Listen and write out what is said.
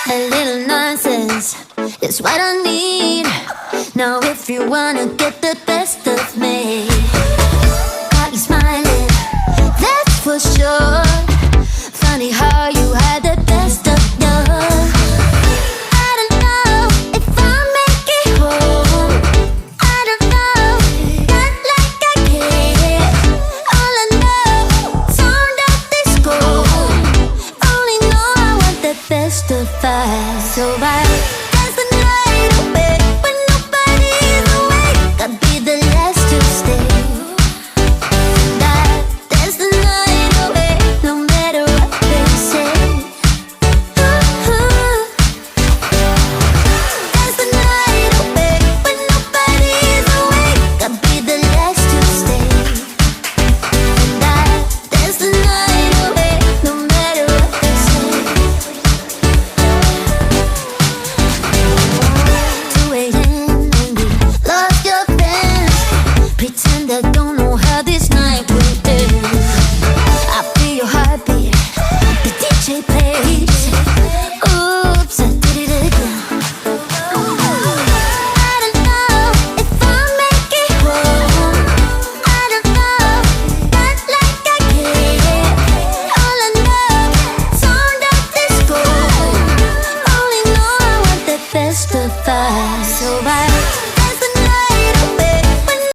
A little nonsense is what I need. Now if you wanna get the best of me, got you smiling, that's for sure. Funny how you had the best of love. I don't know if I'll make it home. I don't know, not like I care. All I know, sound of disco. Only know I want the best of us. So bye.